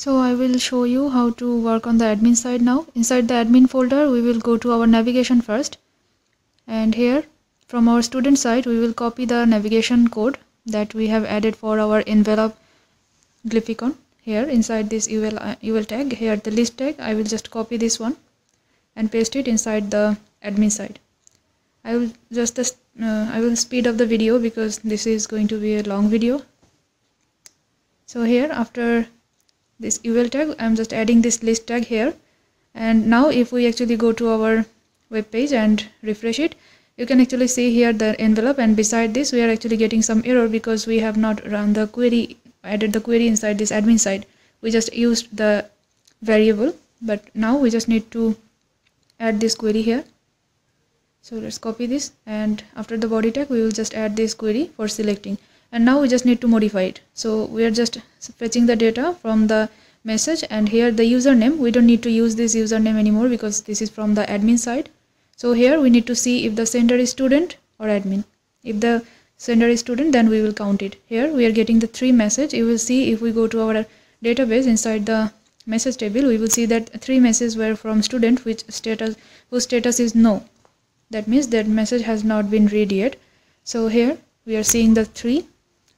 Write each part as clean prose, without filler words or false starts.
So I will show you how to work on the admin side now. Inside the admin folder, we will go to our navigation first. And here from our student side, we will copy the navigation code that we have added for our envelope glyphicon. Here inside this UL tag, here the list tag, I will just copy this one and paste it inside the admin side. I will speed up the video because this is going to be a long video. So here after this UL tag, I'm just adding this list tag here. And now if we actually go to our web page and refresh it, you can actually see here the envelope, and beside this we are actually getting some error because we have not run the query, added the query inside this admin side. We just used the variable, but now we just need to add this query here. So let's copy this, and after the body tag we will just add this query for selecting, and now we just need to modify it. So we are just fetching the data from the message, and here the username, we don't need to use this username anymore because this is from the admin side. So here we need to see if the sender is student or admin. If the sender is student, then we will count it. Here we are getting the 3 message. You will see if we go to our database inside the message table, we will see that 3 messages were from student whose status is no. That means that message has not been read yet. So here we are seeing the 3.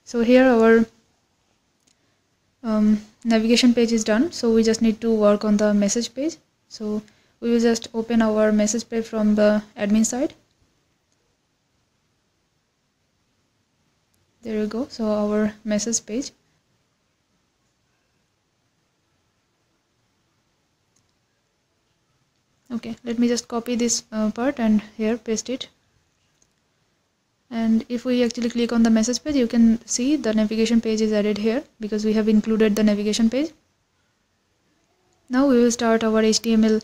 So here our navigation page is done. So we just need to work on the message page. So we will just open our message page from the admin side. There you go. So our message page. Okay, let me just copy this part and here paste it. And if we actually click on the message page, you can see the navigation page is added here because we have included the navigation page. Now we will start our HTML,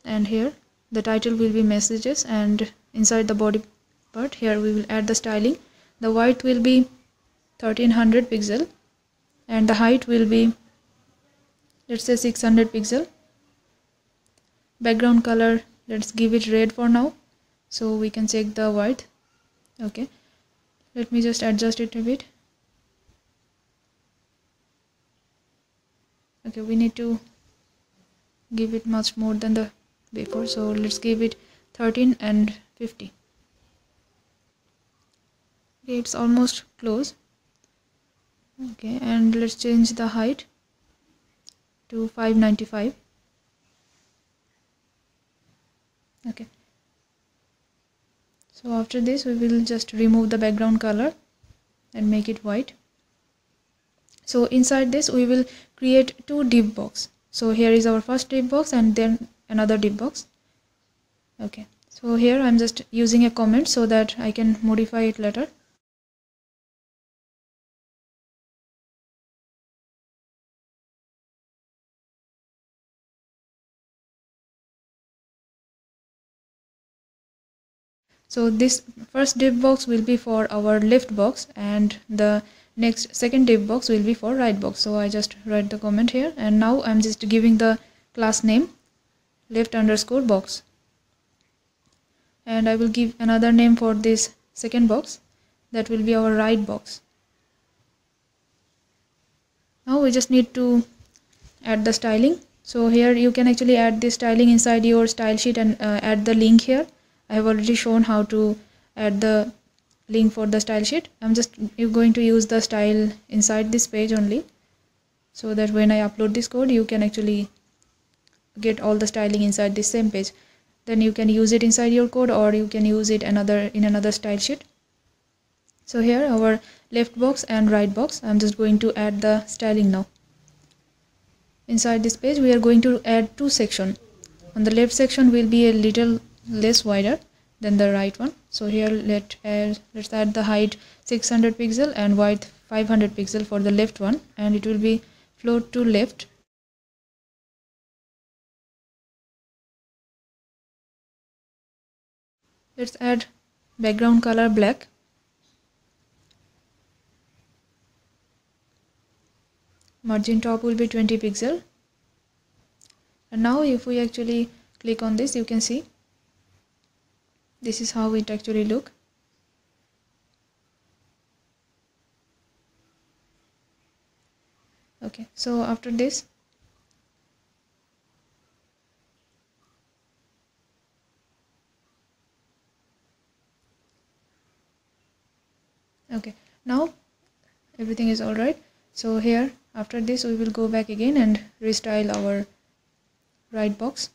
and here the title will be messages, and inside the body part here we will add the styling. The width will be 1300 pixel and the height will be, let's say, 600 pixel. Background color, let's give it red for now, so we can check the width. Okay, let me just adjust it a bit. Okay, we need to give it much more than the before, so let's give it 13 and 50. Okay, it's almost close. Okay, and let's change the height to 595. Okay, so after this we will just remove the background color and make it white. So inside this we will create 2 div box. So here is our first div box and then another div box. Okay, so here I'm just using a comment so that I can modify it later. So this first div box will be for our left box, and the second div box will be for right box. So I just write the comment here, and now I'm just giving the class name left_box, and I will give another name for this second box, that will be our right box. Now we just need to add the styling. So here you can actually add the styling inside your style sheet and add the link here. I have already shown how to add the link for the style sheet. I'm just going to use the style inside this page only, so that when I upload this code you can actually get all the styling inside this same page. Then you can use it inside your code, or you can use it in another style sheet. So here our left box and right box, I'm just going to add the styling now. Inside this page we are going to add 2 sections. On the left section will be a little less wider than the right one. So here let's add the height 600 pixel and width 500 pixel for the left one, and it will be float to left. Let's add background color black. Margin top will be 20 pixel. And now if we actually click on this, you can see this is how it actually look. Okay, so after this, okay, now everything is all right. So here after this we will go back again and restyle our right box.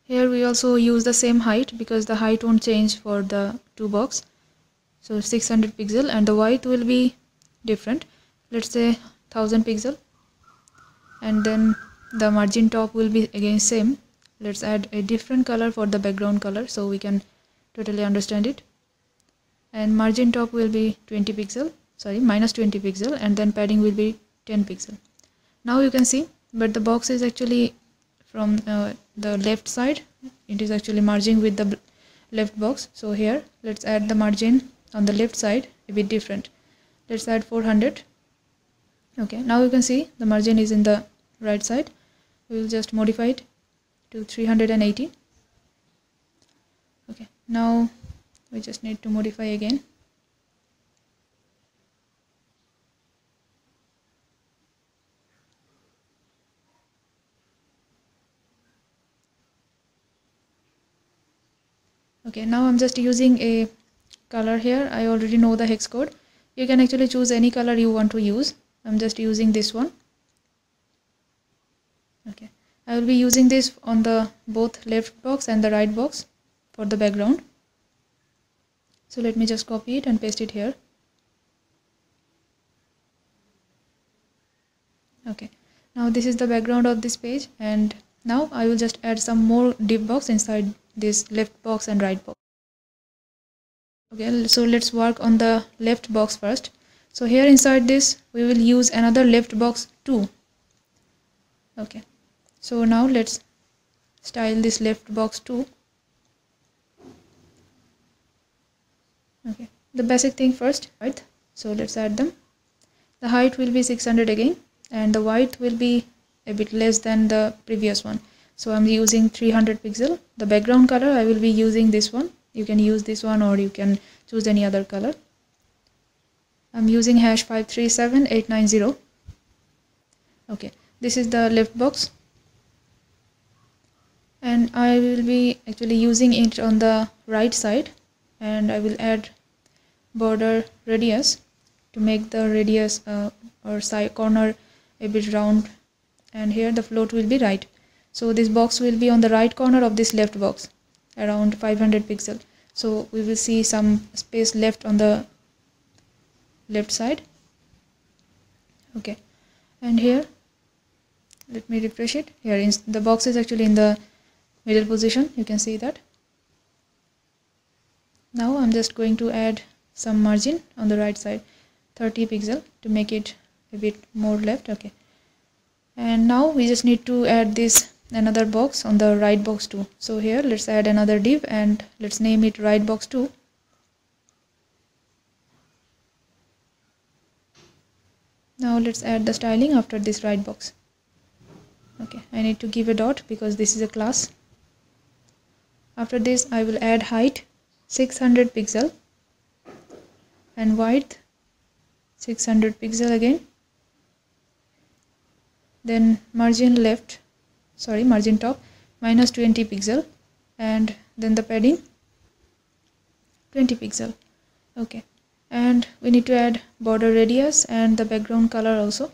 Here we also use the same height because the height won't change for the two box. So 600 pixel and the width will be different. Let's say 1000 pixel, and then the margin top will be again same. Let's add a different color for the background color so we can totally understand it. And margin top will be 20 pixel, sorry, minus 20 pixel, and then padding will be 10 pixel. Now you can see, but the box is actually from the left side, it is actually merging with the left box. So here let's add the margin on the left side a bit different. Let's add 400. Okay, now you can see the margin is in the right side. We will just modify it to 380. Okay, now we just need to modify again. Okay, now I'm just using a color here. I already know the hex code. You can actually choose any color you want to use. I'm just using this one. Okay, I will be using this on the both left box and the right box for the background. So let me just copy it and paste it here. Okay, now this is the background of this page, and now I will just add some more div box inside this left box and right box. Okay, so let's work on the left box first. So here inside this we will use another left box too. Okay, so now let's style this left box too. Okay, the basic thing first, right? So let's add them. The height will be 600 again, and the width will be a bit less than the previous one. So I'm using 300 pixel. The background color I will be using this one. You can use this one or you can choose any other color. I'm using hash 537890. Okay, this is the left box, and I will be actually using it on the right side, and I will add border radius to make the radius or side corner a bit round, and here the float will be right. So this box will be on the right corner of this left box, around 500 pixel. So we will see some space left on the left side. Okay, and here let me refresh it. Here the box is actually in the middle position, you can see that. Now I'm just going to add some margin on the right side, 30 pixel, to make it a bit more left. Okay, and now we just need to add this another box on the right box too. So here let's add another div and let's name it right box 2. Now let's add the styling after this right box. Okay, I need to give a dot because this is a class. After this I will add height 600 pixel and width 600 pixel again. Then margin top minus 20 pixel, and then the padding 20 pixel. Okay, and we need to add border radius and the background color also.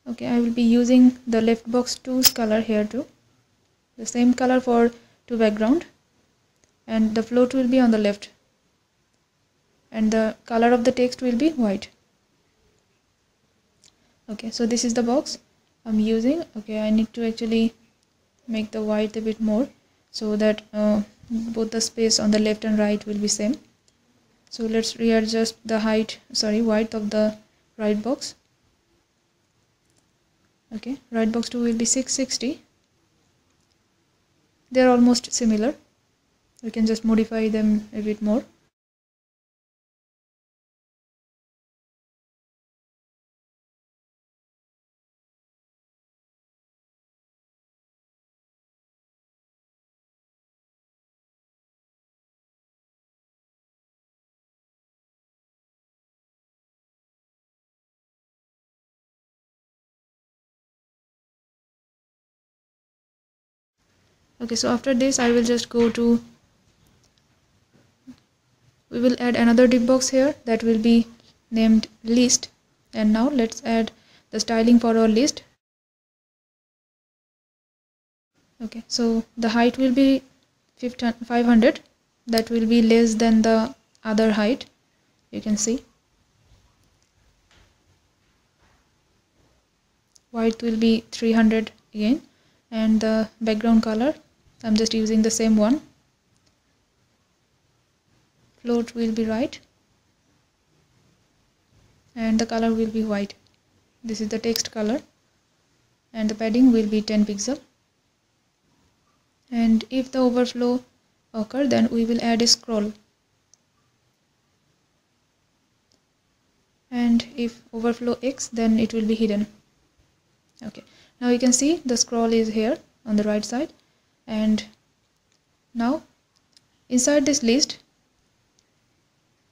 Okay, I will be using the left box 2's color here too, the same color for two background, and the float will be on the left, and the color of the text will be white. Okay, so this is the box I'm using. Okay, I need to actually make the white a bit more so that both the space on the left and right will be same. So let's readjust the width of the right box. Okay, right box 2 will be 660. They're almost similar. We can just modify them a bit more. Okay, so after this I will just go to, we will add another div box here that will be named list. And now let's add the styling for our list. Okay, so the height will be 500, that will be less than the other height, you can see. Width will be 300 again, and the background color I'm just using the same one. Float will be right, and the color will be white. This is the text color, and the padding will be 10 pixel. And if the overflow occur, then we will add a scroll, and if overflow X, then it will be hidden. Okay, now you can see the scroll is here on the right side. And now inside this list,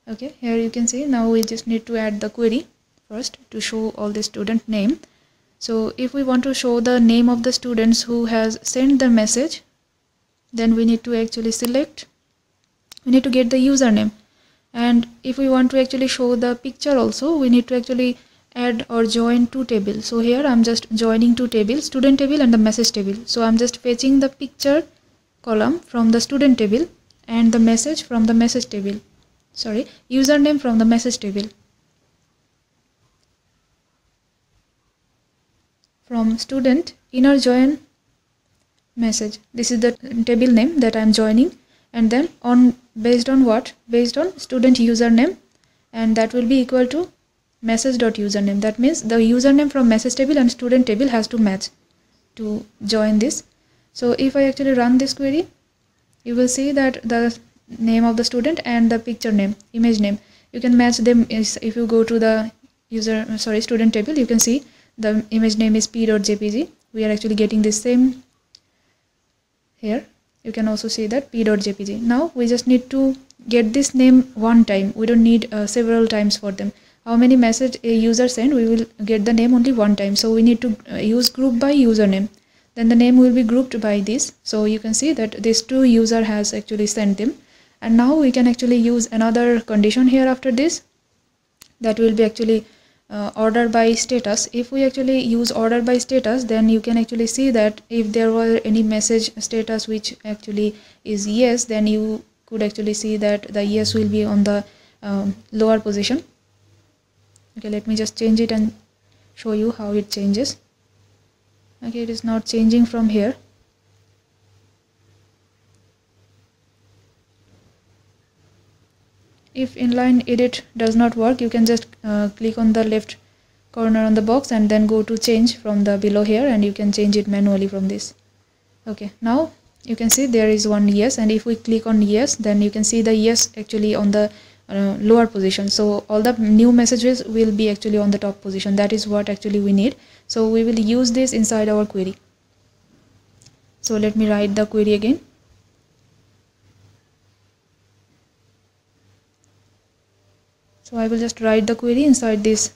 okay, here you can see, now we just need to add the query first to show all the student name. So if we want to show the name of the students who has sent the message, then we need to actually select, we need to get the username. And if we want to actually show the picture also, we need to actually add or join two tables. So here I'm just joining two tables, student table and the message table. So I'm just fetching the picture column from the student table and the message from the message table, sorry, username from the message table. From student inner join message, this is the table name that I'm joining. And then on based on what, based on student username, and that will be equal to message.username. That means the username from message table and student table has to match to join this. So if I actually run this query, you will see that the name of the student and the picture name, image name, you can match them. If you go to the student table, you can see the image name is p.jpg. We are actually getting the same here. You can also see that p.jpg. Now we just need to get this name one time. We don't need several times for them. How many message a user send, we will get the name only one time. So we need to use group by username. Then the name will be grouped by this. So you can see that this two user has actually sent them. And now we can actually use another condition here after this. That will be actually order by status. If we actually use order by status, then you can actually see that if there were any message status which actually is yes, then you could actually see that the yes will be on the lower position. Okay, let me just change it and show you how it changes. Okay, it is not changing from here. If inline edit does not work, you can just click on the left corner on the box and then go to change from the below here, and you can change it manually from this. Okay, now you can see there is one yes, and if we click on yes, then you can see the yes actually on the lower position. So all the new messages will be actually on the top position. That is what actually we need. So we will use this inside our query. So let me write the query again. So I will just write the query inside this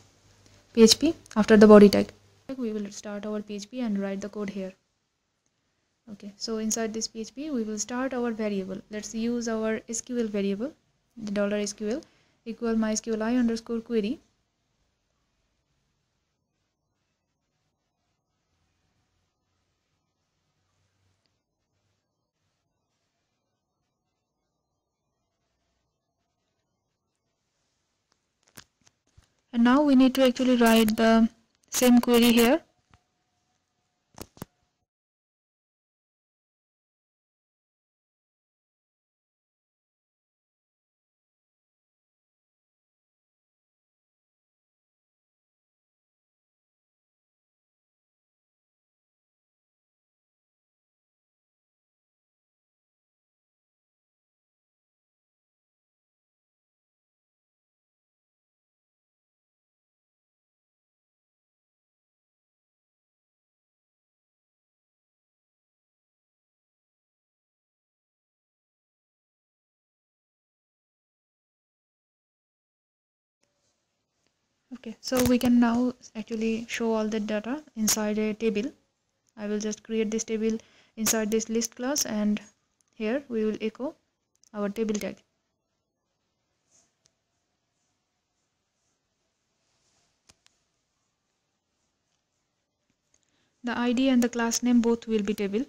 PHP after the body tag. We will start our PHP and write the code here. Okay, so inside this PHP we will start our variable. Let's use our SQL variable, the $SQL equal mysqli underscore query. And now we need to actually write the same query here. Okay, so we can now actually show all the data inside a table. I will just create this table inside this list class, and here we will echo our table tag. The ID and the class name both will be table.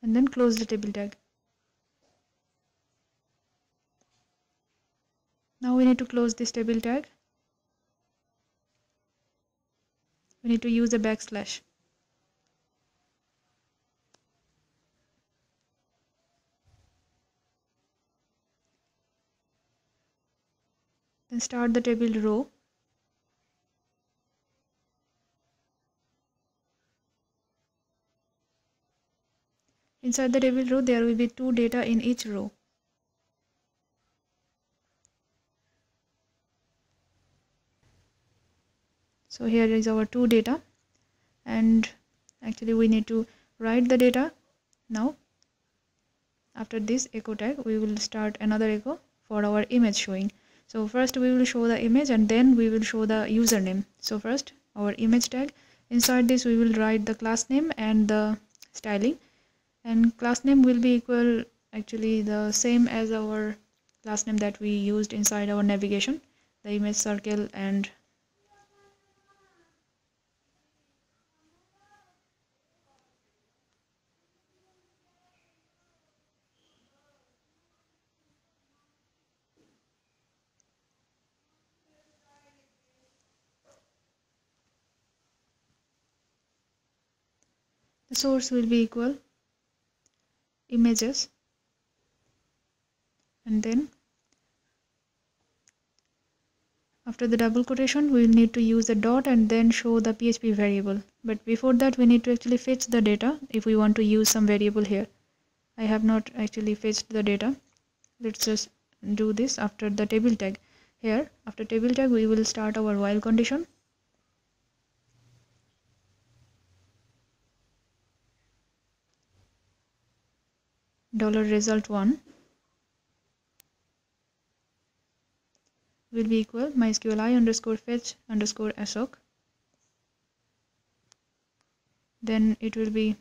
And then close the table tag. Now we need to close this table tag. We need to use a backslash. Then start the table row. Inside the table row, there will be 2 data in each row. So here is our 2 data, and actually we need to write the data now. After this echo tag, we will start another echo for our image showing. So first we will show the image, and then we will show the username. So first our image tag. Inside this we will write the class name and the styling, and class name will be equal, actually the same as our class name that we used inside our navigation, the image circle. And the source will be equal images, and then after the double quotation we will need to use a dot and then show the PHP variable. But before that we need to actually fetch the data if we want to use some variable here. I have not actually fetched the data. Let's just do this after the table tag. Here after table tag we will start our while condition. $result1 will be equal mysqli underscore fetch underscore assoc. Then it will be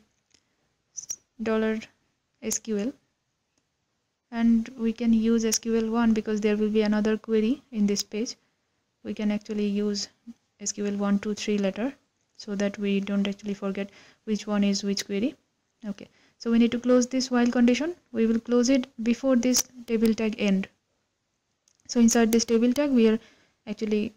$SQL, and we can use SQL1 because there will be another query in this page. We can actually use SQL1, 2, 3 letter so that we don't actually forget which one is which query. Okay, so we need to close this while condition. We will close it before this table tag end. So inside this table tag we are actually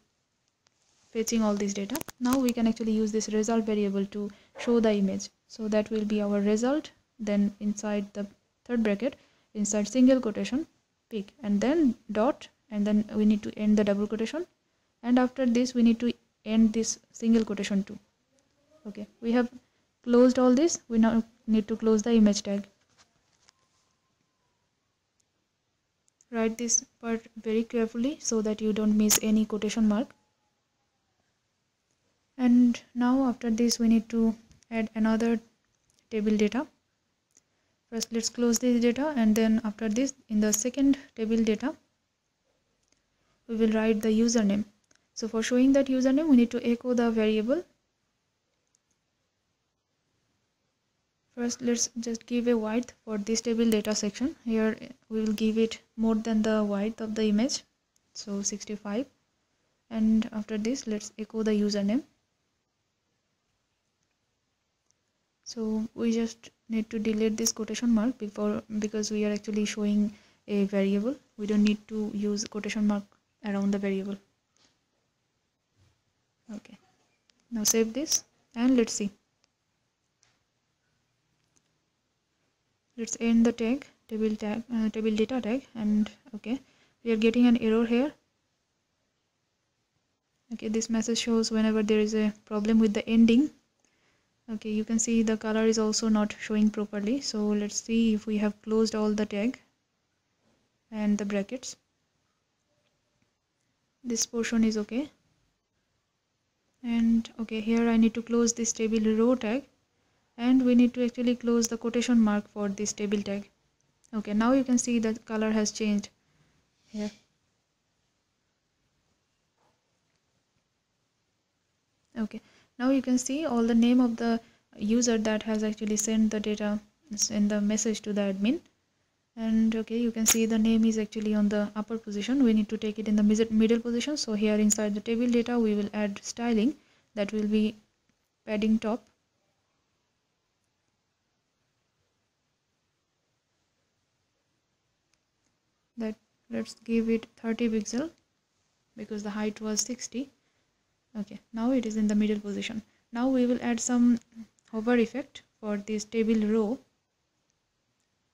fetching all this data. Now we can actually use this result variable to show the image. So that will be our result. Then inside the third bracket, inside single quotation, pick, and then dot, and then we need to end the double quotation, and after this we need to end this single quotation too. Okay, we have closed all this. We now need to close the image tag. Write this part very carefully so that you don't miss any quotation mark. And now after this we need to add another table data. First let's close this data, and then after this in the second table data we will write the username. So for showing that username we need to echo the variable. First let's just give a width for this table data section. Here we will give it more than the width of the image, so 65, and after this let's echo the username. So we just need to delete this quotation mark because we are actually showing a variable. We don't need to use quotation mark around the variable. Okay, now save this and let's see. Let's end the tag, table data tag, and okay, we are getting an error here. Okay, this message shows whenever there is a problem with the ending. Okay, you can see the color is also not showing properly. So let's see if we have closed all the tag and the brackets. This portion is okay. And okay, here I need to close this table row tag, and we need to actually close the quotation mark for this table tag. Okay, now you can see that color has changed here. Okay, now you can see all the name of the user that has actually sent the data, send the message to the admin. And okay, you can see the name is actually on the upper position. We need to take it in the middle position. So here inside the table data we will add styling, that will be padding top. That, let's give it 30 pixel because the height was 60. Okay, now it is in the middle position. Now we will add some hover effect for this table row.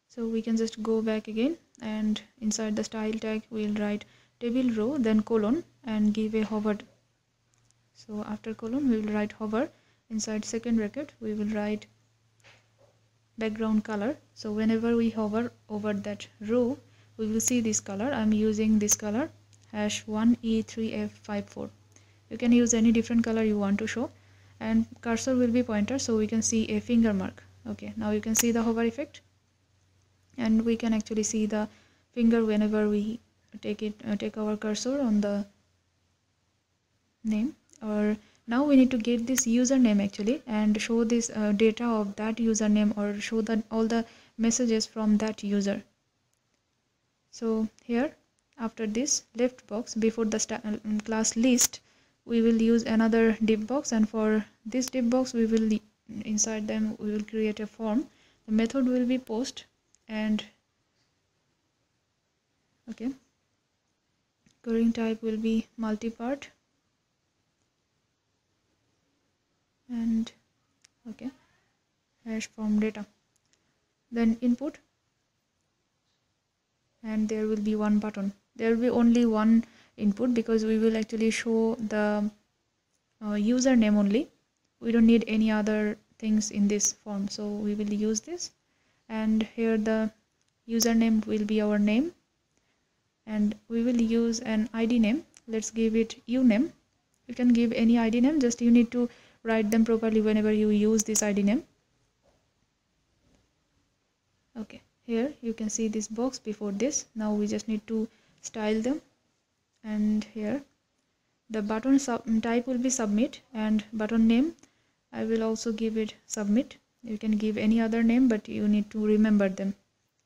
So we can just go back again, and inside the style tag we'll write table row, then colon, and give a hover. So after colon we will write hover. Inside second bracket we will write background color. So whenever we hover over that row we will see this color. I'm using this color #1E3F54. You can use any different color you want to show, and cursor will be pointer, so we can see a finger mark. Okay, now you can see the hover effect, and we can actually see the finger whenever we take our cursor on the name. Or now we need to get this username actually and show this data of that username, or show that all the messages from that user. So here after this left box before the class list we will use another div box, and for this div box we will inside them we will create a form. The method will be post, and okay, querying type will be multipart, and okay, hash from data, then input, and there will be one button. There will be only one input because we will actually show the username only. We don't need any other things in this form, so we will use this. And here the username will be our name, and we will use an ID name. Let's give it uname. You can give any ID name, just you need to write them properly whenever you use this ID name. Okay, here you can see this box before this. Now we just need to style them, and here the button type will be submit, and button name I will also give it submit. You can give any other name, but you need to remember them.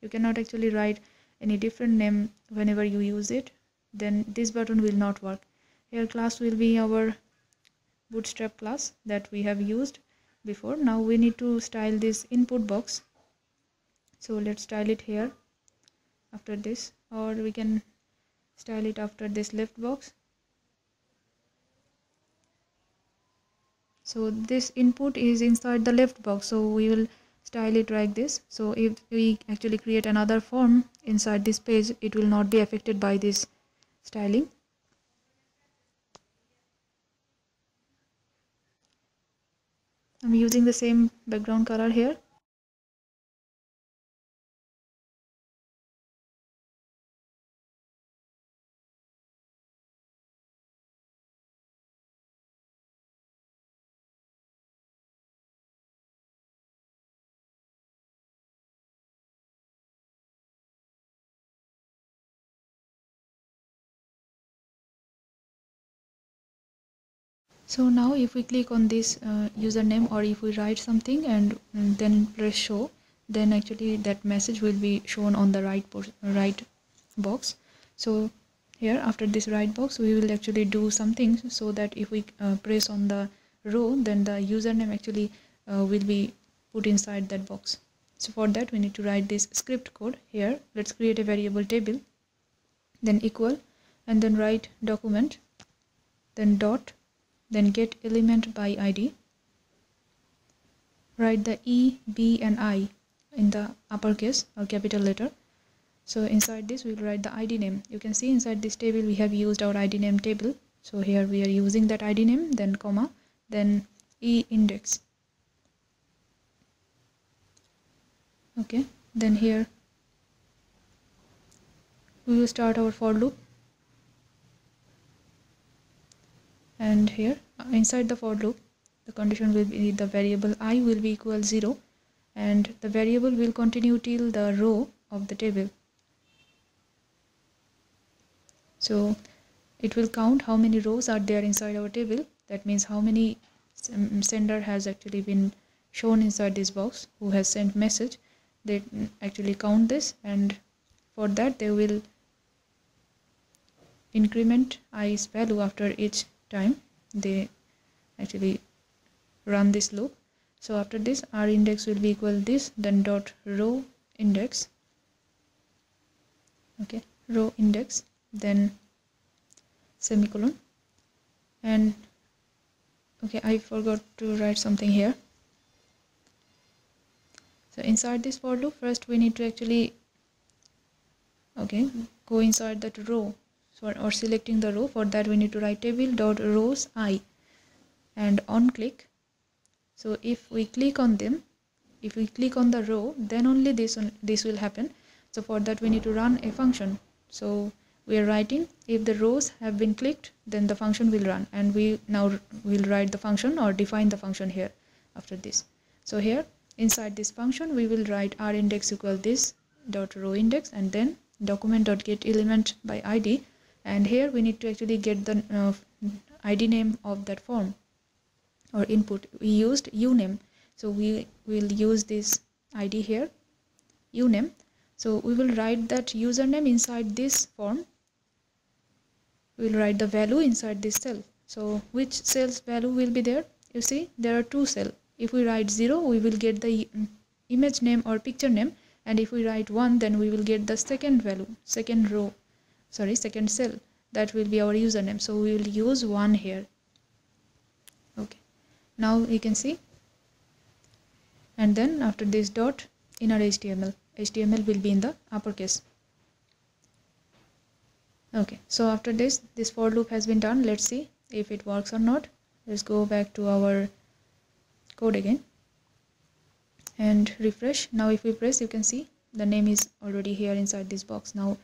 You cannot actually write any different name whenever you use it, then this button will not work. Here class will be our bootstrap class that we have used before. Now we need to style this input box, so let's style it here after this, or we can style it after this left box. So this input is inside the left box, so we will style it like this. So if we actually create another form inside this page, it will not be affected by this styling. I'm using the same background color here. So now if we click on this username, or if we write something and then press show, then actually that message will be shown on the right box. So here after this right box we will actually do something, so that if we press on the row, then the username actually will be put inside that box. So for that we need to write this script code here. Let's create a variable table, then equal, and then write document, then dot, then get element by ID. Write the E, B and I in the uppercase or capital letter. So inside this we will write the ID name. You can see inside this table we have used our ID name table. So here we are using that ID name, then comma, then E index. Okay, then here we will start our for loop, and here inside the for loop the condition will be the variable I will be equal 0, and the variable will continue till the row of the table. So it will count how many rows are there inside our table, That means how many sender has actually been shown inside this box, who has sent message. They actually count this, and for that they will increment i's value after each time they actually run this loop. So after this, our index will be equal this, then dot row index, okay, row index, then semicolon. And okay, I forgot to write something here. So inside this for loop, first we need to actually go inside that row, or selecting the row. For that we need to write table dot rows I, and on click. So if we click on them, if we click on the row, then only this will happen. So for that we need to run a function. So we are writing, if the rows have been clicked, then the function will run, and we now will write the function or define the function here after this. So here inside this function we will write our index equal this dot row index, and then document dot get element by id, and here we need to actually get the id name of that form or input. We used uname, so we will use this id here, uname. So we will write that username inside this form. We will write the value inside this cell. So which cell's value will be there? You see, there are two cells. If we write 0, we will get the image name or picture name, and if we write 1, then we will get the second value, second cell. That will be our username. So we will use 1 here. Okay, now you can see. And then after this dot inner HTML will be in the uppercase. Okay, so after this for loop has been done. Let's see if it works or not. Let's go back to our code again and refresh. Now if we press, you can see the name is already here inside this box. Now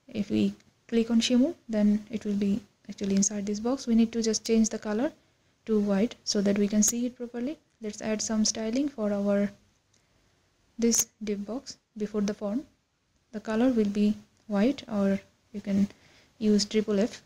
if we click on Shimu, then it will be actually inside this box. We need to just change the color to white so that we can see it properly. Let's add some styling for our this div box before the form. The color will be white, or you can use F.